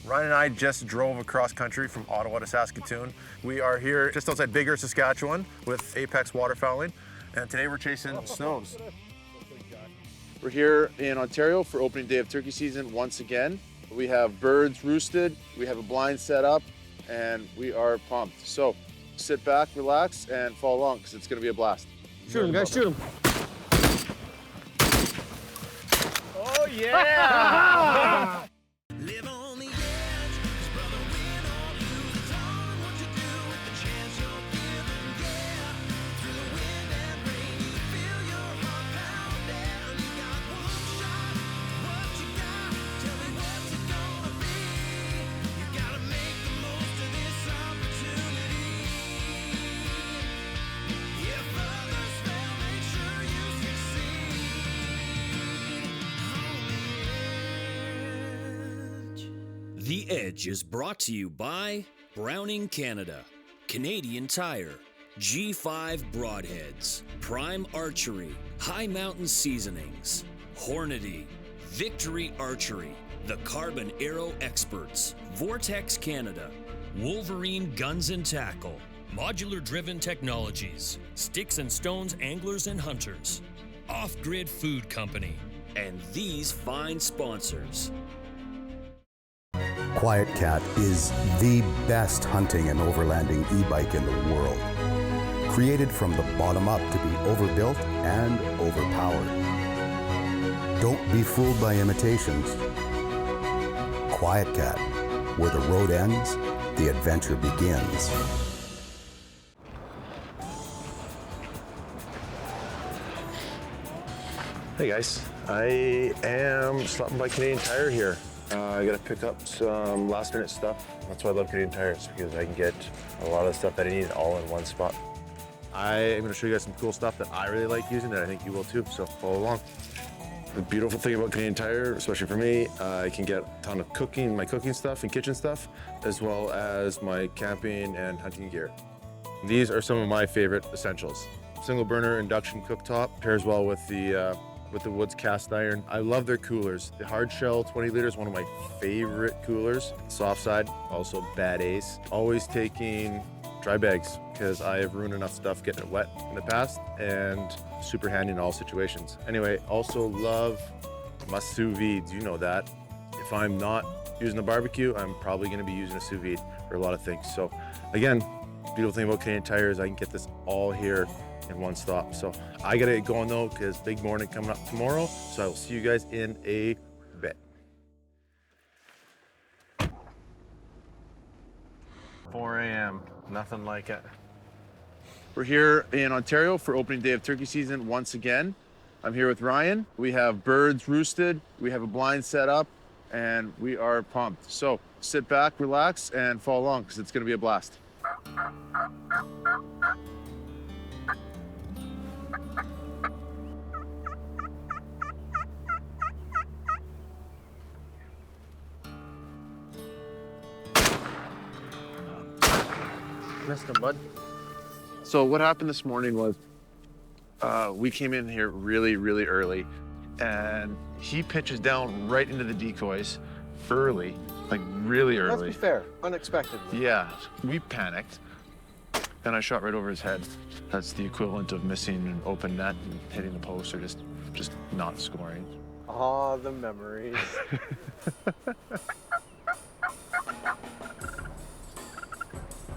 Ryan and I just drove across country from Ottawa to Saskatoon. We are here just outside Bigger, Saskatchewan with Apex Waterfowling, and today we're chasing snows. We're here in Ontario for opening day of turkey season once again. We have birds roosted, we have a blind set up, and we are pumped. So sit back, relax, and follow along because it's going to be a blast. Shoot him, guys, shoot him. Oh yeah! Live on the edge, 'cause brother, win or lose, it's all in what you do with the chance you're given, yeah. Through the wind and rain, you feel your heart pounding. You got one shot, what you got? Tell me what's it gonna be? You gotta make the most of this opportunity. If others fail, make sure you succeed. The Edge is brought to you by Browning Canada, Canadian Tire, G5 Broadheads, Prime Archery, High Mountain Seasonings, Hornady, Victory Archery, the Carbon Arrow Experts, Vortex Canada, Wolverine Guns and Tackle, Modular Driven Technologies, Sticks and Stones Anglers and Hunters, Off Grid Food Company, and these fine sponsors. Quiet Cat is the best hunting and overlanding e-bike in the world. Created from the bottom up to be overbuilt and overpowered. Don't be fooled by imitations. Quiet Cat, where the road ends, the adventure begins. Hey guys, I am stopping by Canadian Tire here. I gotta pick up some last minute stuff. That's why I love Canadian Tires, because I can get a lot of the stuff that I need all in one spot. I am gonna show you guys some cool stuff that I really like using that I think you will too, so follow along. The beautiful thing about Canadian Tire, especially for me, I can get a ton of my cooking stuff and kitchen stuff, as well as my camping and hunting gear. These are some of my favorite essentials. Single burner induction cooktop pairs well with the Woods cast iron. I love their coolers. The hard shell 20 liters, one of my favorite coolers. Soft side, also bad ace. Always taking dry bags because I have ruined enough stuff getting it wet in the past, and super handy in all situations. Anyway, also love my sous vides, you know that. If I'm not using a barbecue, I'm probably gonna be using a sous vide for a lot of things. So again, beautiful thing about Canadian Tire is I can get this all here in one stop. So I gotta get going though, because big morning coming up tomorrow. So I will see you guys in a bit. 4 a.m. Nothing like it. We're here in Ontario for opening day of turkey season once again. I'm here with Ryan. We have birds roosted, we have a blind set up, and we are pumped. So sit back, relax, and follow along because it's gonna be a blast. Missed him, bud. So what happened this morning was we came in here really, really early, and he pitches down right into the decoys early, like really early. Let's be fair, unexpected. Yeah, we panicked, and I shot right over his head. That's the equivalent of missing an open net and hitting the post, or just not scoring. Ah, the memories.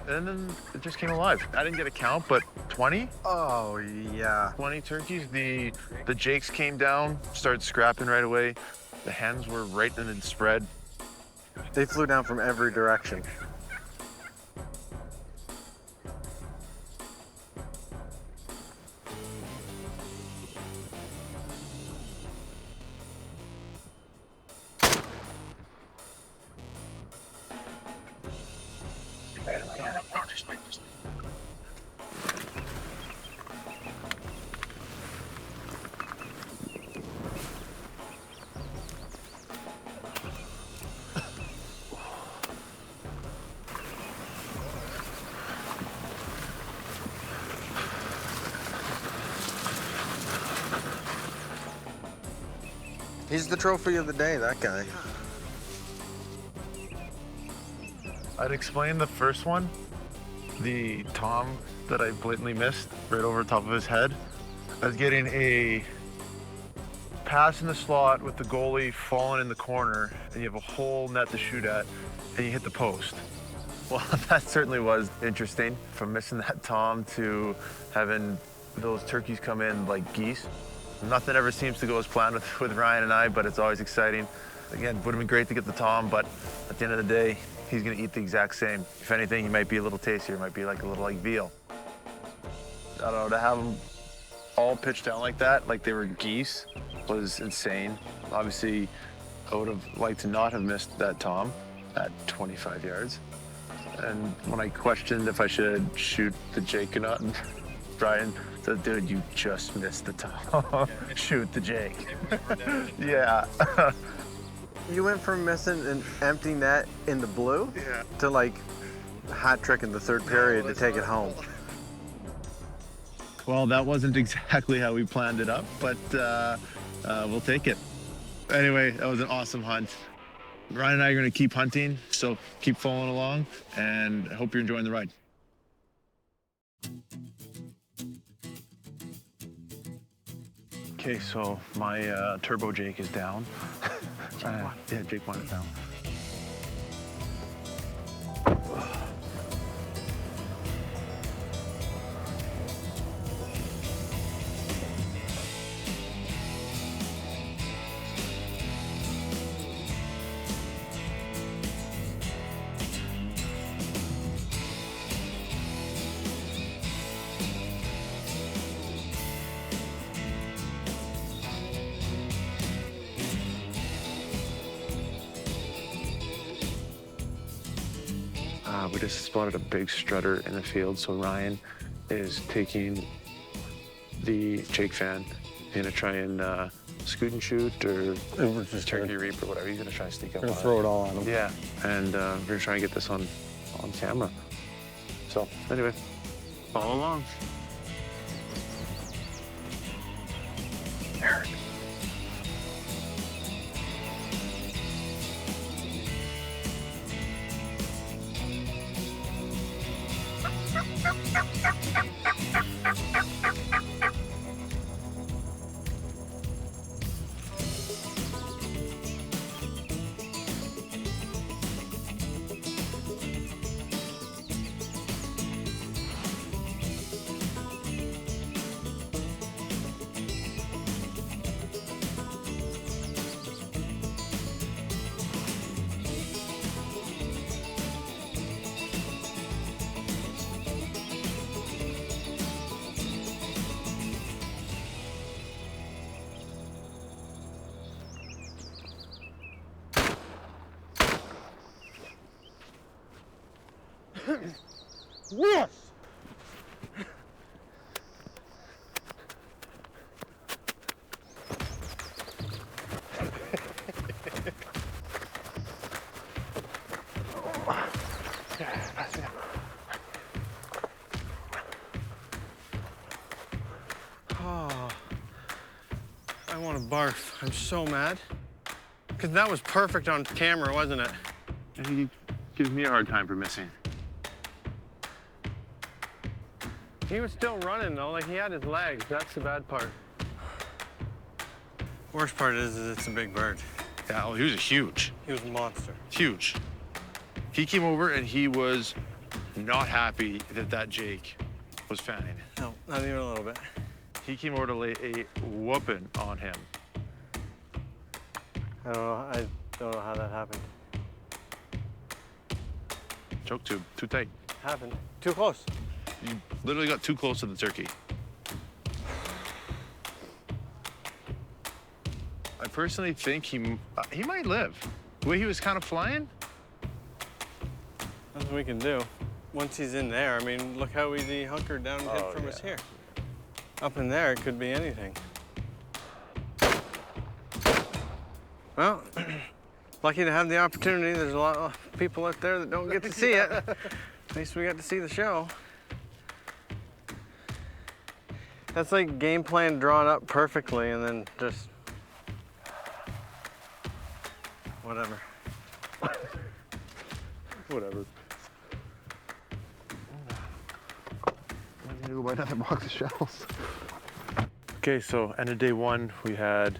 And then it just came alive. I didn't get a count, but 20? Oh yeah. 20 turkeys. The jakes came down, started scrapping right away. The hens were right in the spread. They flew down from every direction. He's the trophy of the day, that guy. I'd explain the first one, the tom that I blatantly missed right over top of his head. I was getting a pass in the slot with the goalie falling in the corner, and you have a whole net to shoot at, and you hit the post. Well, that certainly was interesting, from missing that tom to having those turkeys come in like geese. Nothing ever seems to go as planned with Ryan and I, but it's always exciting. Again, would have been great to get the tom, but at the end of the day, he's gonna eat the exact same. If anything, he might be a little tastier, might be like a little like veal. I don't know, to have them all pitched down like that, like they were geese, was insane. Obviously, I would have liked to not have missed that tom at 25 yards. And when I questioned if I should shoot the Jake or not, Brian said, dude, you just missed the tom. Shoot the Jake. Yeah. You went from missing an empty net in the blue to like hat trick in the third period to take it home. Well, that wasn't exactly how we planned it up, but we'll take it. Anyway, that was an awesome hunt. Ryan and I are going to keep hunting, so keep following along, and I hope you're enjoying the ride. Okay, so my turbo Jake is down. Yeah, Jake won it down. We just spotted a big strutter in the field, so Ryan is taking the Jake fan. He's gonna try and scoot and shoot or just turkey reap or whatever. He's gonna try and sneak up. Gonna throw it all on him. Yeah, and we're gonna try and get this on camera. So anyway, follow along. Eric. Yes! Oh, I want to barf. I'm so mad. Because that was perfect on camera, wasn't it? And he gives me a hard time for missing. He was still running though, like he had his legs. That's the bad part. Worst part is it's a big bird. Yeah, well, he was huge. He was a monster. Huge. He came over and he was not happy that Jake was fanning. No, not even a little bit. He came over to lay a whooping on him. I don't know how that happened. Choke tube, too tight. Happened. Too close. You literally got too close to the turkey. I personally think he might live. The way he was kind of flying. Nothing we can do. Once he's in there, I mean, look how easy he hunkered down and hid from us here. Up in there, it could be anything. Well, lucky to have the opportunity. There's a lot of people out there that don't get to see it. At least we got to see the show. That's like game plan drawn up perfectly and then just whatever. Whatever. to go buy another box of shells. Okay, so end of day one, we had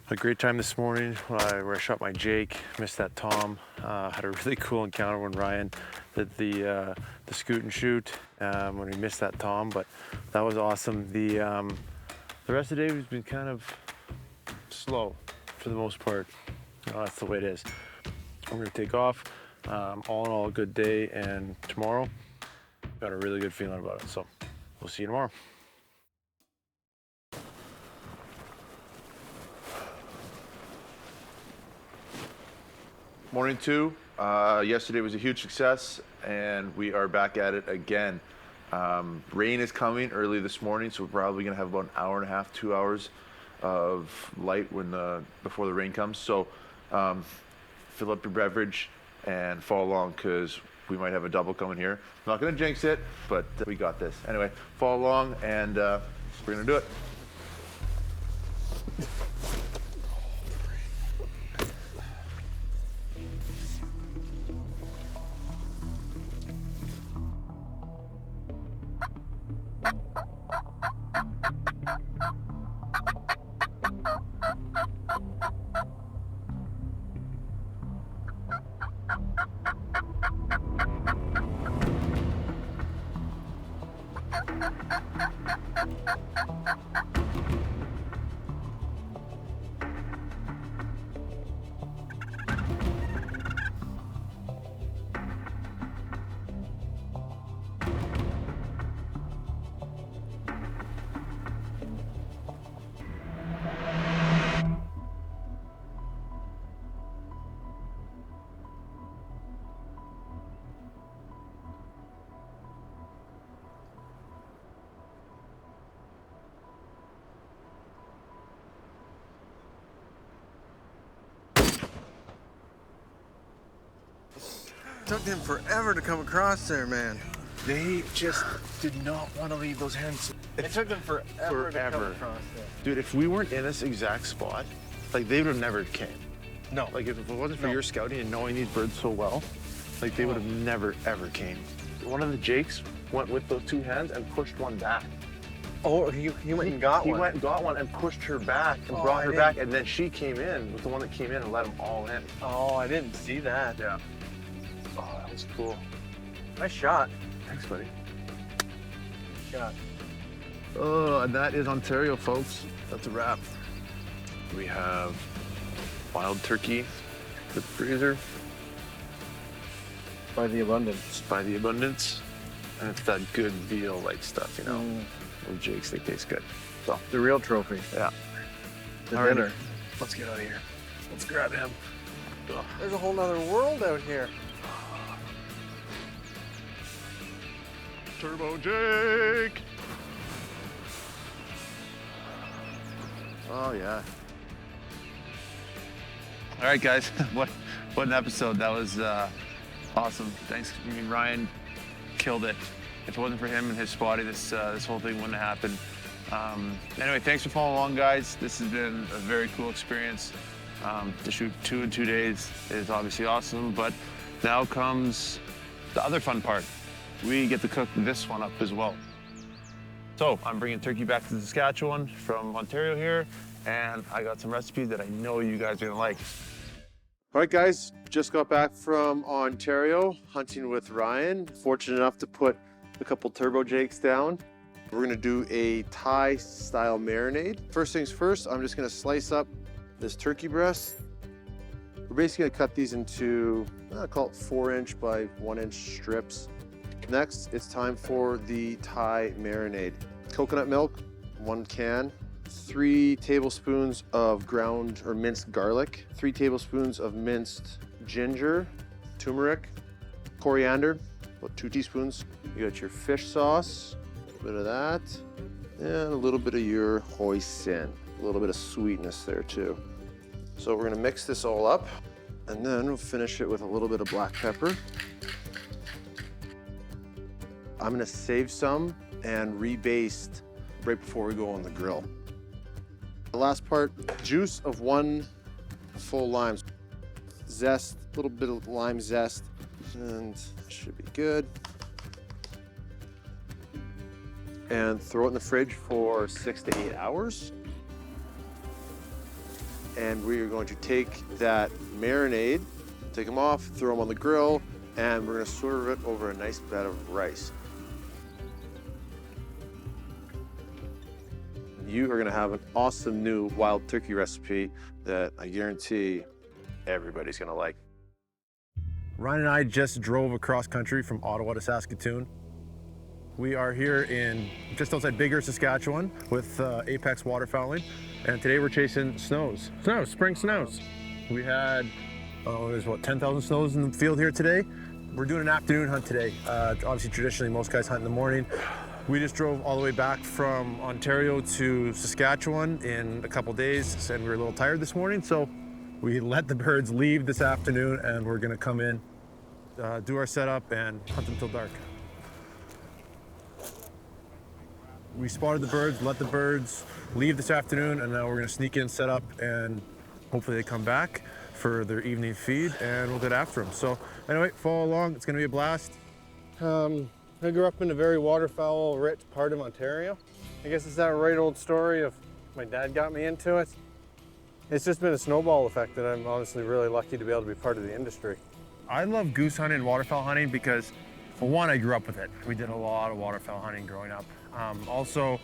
a great time this morning where I shot my Jake, missed that Tom. Had a really cool encounter when Ryan did the scoot and shoot when we missed that Tom, but that was awesome. The rest of the day has been kind of slow for the most part. That's the way it is. I'm gonna take off. All in all, a good day, and tomorrow, got a really good feeling about it. So we'll see you tomorrow. Morning two. Yesterday was a huge success, and we are back at it again. Rain is coming early this morning, so we're probably gonna have about an hour and a half, 2 hours of light before the rain comes. So fill up your beverage and follow along, because we might have a double coming here. I'm not gonna jinx it, but we got this. Anyway, follow along, and we're gonna do it. Took them forever to come across there, man. They just did not want to leave those hens. It took them forever to come across there. Dude, if we weren't in this exact spot, like, they would have never came. No. Like, if it wasn't for your scouting and knowing these birds so well, like, they would have never, ever came. One of the Jakes went with those two hens and pushed one back. Oh, he went and got one? He went and got one and pushed her back and brought her back, and then she came in with the one that came in and let them all in. Oh, I didn't see that. Yeah. Oh, that was cool. Nice shot. Thanks, buddy. Nice shot. Oh, and that is Ontario, folks. That's a wrap. We have wild turkey for the freezer. By the abundance. By the abundance. And it's that good veal-like stuff, you know. Little Jakes, they taste good. So, The real trophy. yeah. The All right. dinner. Let's get out of here. Let's grab him. Ugh. There's a whole nother world out here. Turbo Jake! Oh, yeah. All right, guys. What an episode. That was awesome. Thanks. I mean, Ryan killed it. If it wasn't for him and his spotty, this whole thing wouldn't have happened. Anyway, thanks for following along, guys. This has been a very cool experience. To shoot 2 in 2 days is obviously awesome, but now comes the other fun part. We get to cook this one up as well. So I'm bringing turkey back to Saskatchewan from Ontario here, and I got some recipes that I know you guys are gonna like. All right, guys, just got back from Ontario, hunting with Ryan. Fortunate enough to put a couple turbo jakes down. We're gonna do a Thai style marinade. First things first, I'm just gonna slice up this turkey breast. We're basically gonna cut these into, I call it 4-inch by 1-inch strips. Next, it's time for the Thai marinade. Coconut milk, 1 can. 3 tablespoons of ground or minced garlic. 3 tablespoons of minced ginger, turmeric, coriander, about 2 teaspoons. You got your fish sauce, a bit of that, and a little bit of your hoisin. A little bit of sweetness there too. So we're gonna mix this all up, and then we'll finish it with a little bit of black pepper. I'm gonna save some and rebaste right before we go on the grill. The last part, juice of 1 full lime. Zest, a little bit of lime zest, and should be good. and throw it in the fridge for 6 to 8 hours. And we are going to take that marinade, take them off, throw them on the grill, and we're gonna serve it over a nice bed of rice. You are gonna have an awesome new wild turkey recipe that I guarantee everybody's gonna like. Ryan and I just drove across country from Ottawa to Saskatoon. We are here in just outside Bigger, Saskatchewan with Apex Waterfowling. And today we're chasing snows. Spring snows. We had, there's what, 10,000 snows in the field here today. We're doing an afternoon hunt today. Obviously, traditionally, most guys hunt in the morning. We just drove all the way back from Ontario to Saskatchewan in a couple days, and we were a little tired this morning, so we let the birds leave this afternoon, and we're gonna come in, do our setup, and hunt until dark. We spotted the birds, let the birds leave this afternoon, and now we're gonna sneak in, set up, and hopefully they come back for their evening feed, and we'll get after them. So anyway, follow along, it's gonna be a blast. I grew up in a very waterfowl-rich part of Ontario. I guess it's that right old story of my dad got me into it. It's just been a snowball effect that I'm honestly really lucky to be able to be part of the industry. I love goose hunting and waterfowl hunting because, for one, I grew up with it. We did a lot of waterfowl hunting growing up. Also,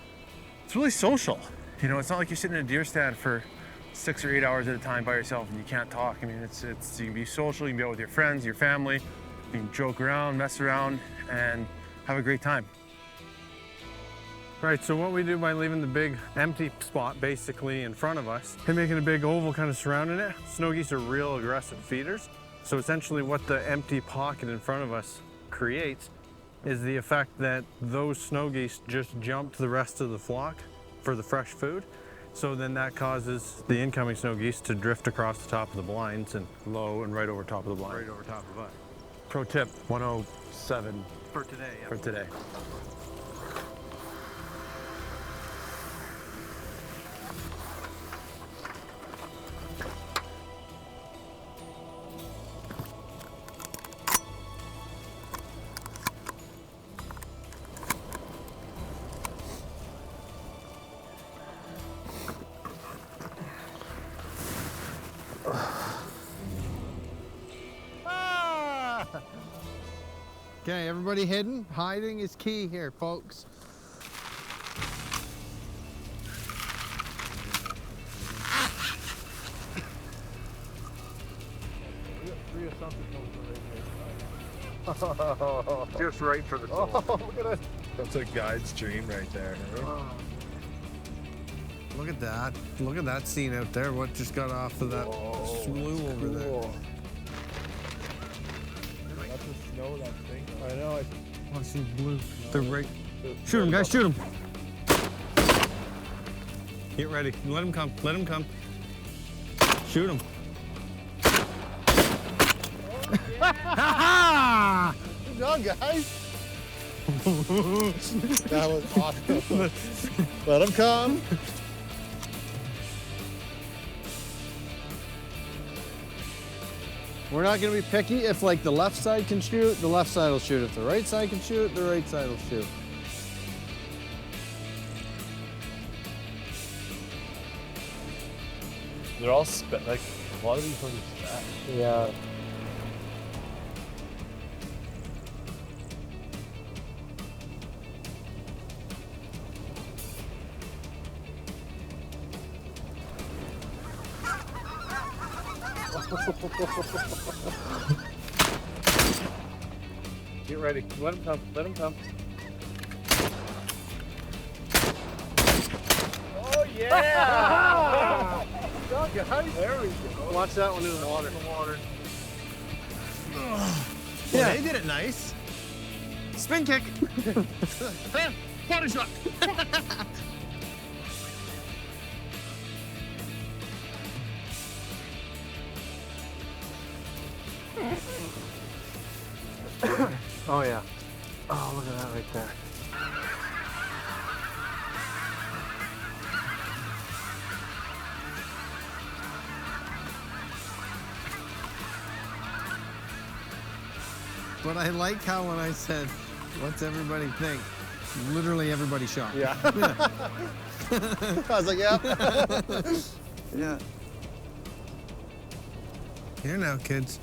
it's really social. You know, it's not like you're sitting in a deer stand for 6 or 8 hours at a time by yourself and you can't talk. I mean, you can be social, you can be out with your friends, your family, you can joke around, mess around, and have a great time. Right, so what we do by leaving the big empty spot basically in front of us and making a big oval kind of surrounding it, snow geese are real aggressive feeders. So essentially what the empty pocket in front of us creates is the effect that those snow geese just jump to the rest of the flock for the fresh food. So then that causes the incoming snow geese to drift across the top of the blinds and low and right over top of the blind. Right over top of us. Pro tip 107 For today, yeah. for today. Okay, everybody hidden. Hiding is key here, folks. Just right for the soul. Oh, look at that. That's a guide's dream right there. Right? Look at that. Look at that scene out there. What just got off of that slough over there. That's the snow, that thing. I know. I see blue. They're right. Shoot him, guys. Shoot him. Get ready. Let him come. Let him come. Shoot him. Ha Good job, guys. That was awesome. Let him come. We're not going to be picky. If like the left side can shoot, the left side will shoot. If the right side can shoot, the right side will shoot. They're all like a lot of these ones are stacked. Yeah. Get ready. Let him come. Let him come. Oh yeah! There we go. Watch that one in the water. Yeah, they did it nice. Spin kick. Body shot. Oh yeah. Oh, look at that right there. But I like how when I said, what's everybody think? literally everybody shot. Yeah. I was like, yeah. Yeah. Here now, kids.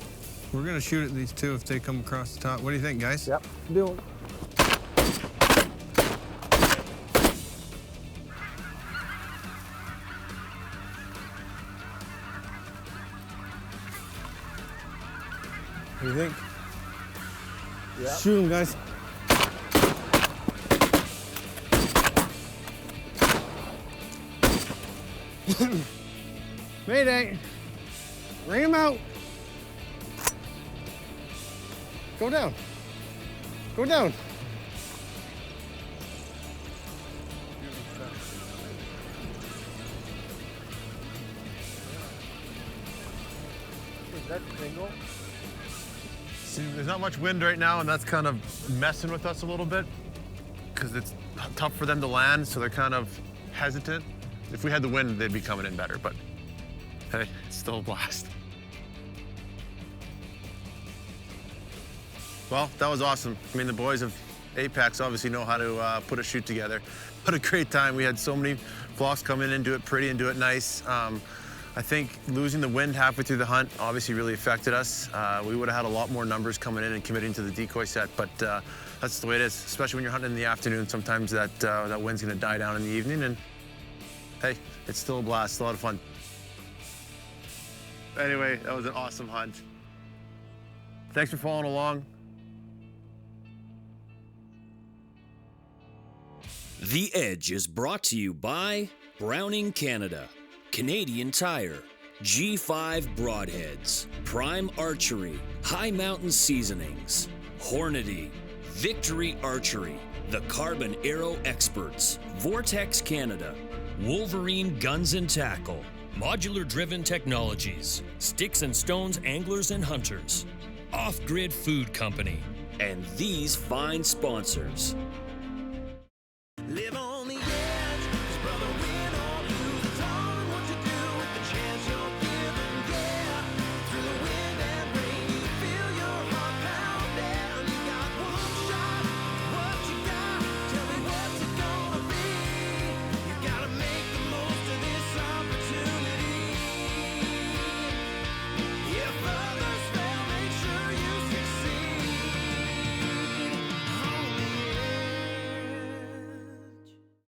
We're gonna shoot at these two if they come across the top. What do you think, guys? Yep. Doing. What do you think? Yeah. Shoot them, guys. Mayday. Rain them out. Go down. Go down. See, there's not much wind right now, and that's kind of messing with us a little bit because it's tough for them to land, so they're kind of hesitant. If we had the wind, they'd be coming in better, but hey, it's still a blast. Well, that was awesome. I mean, the boys of Apex obviously know how to put a shoot together. What a great time. We had so many flocks come in and do it pretty and do it nice. I think losing the wind halfway through the hunt obviously really affected us. We would have had a lot more numbers coming in and committing to the decoy set, but that's the way it is, especially when you're hunting in the afternoon. Sometimes that wind's gonna die down in the evening, and hey, it's still a blast, it's a lot of fun. Anyway, that was an awesome hunt. Thanks for following along. The Edge is brought to you by Browning Canada, Canadian Tire, G5 Broadheads, Prime Archery, High Mountain Seasonings, Hornady, Victory Archery, The Carbon Arrow Experts, Vortex Canada, Wolverine Guns and Tackle, Modular Driven Technologies, Sticks and Stones Anglers and Hunters, Off Grid Food Company, and these fine sponsors.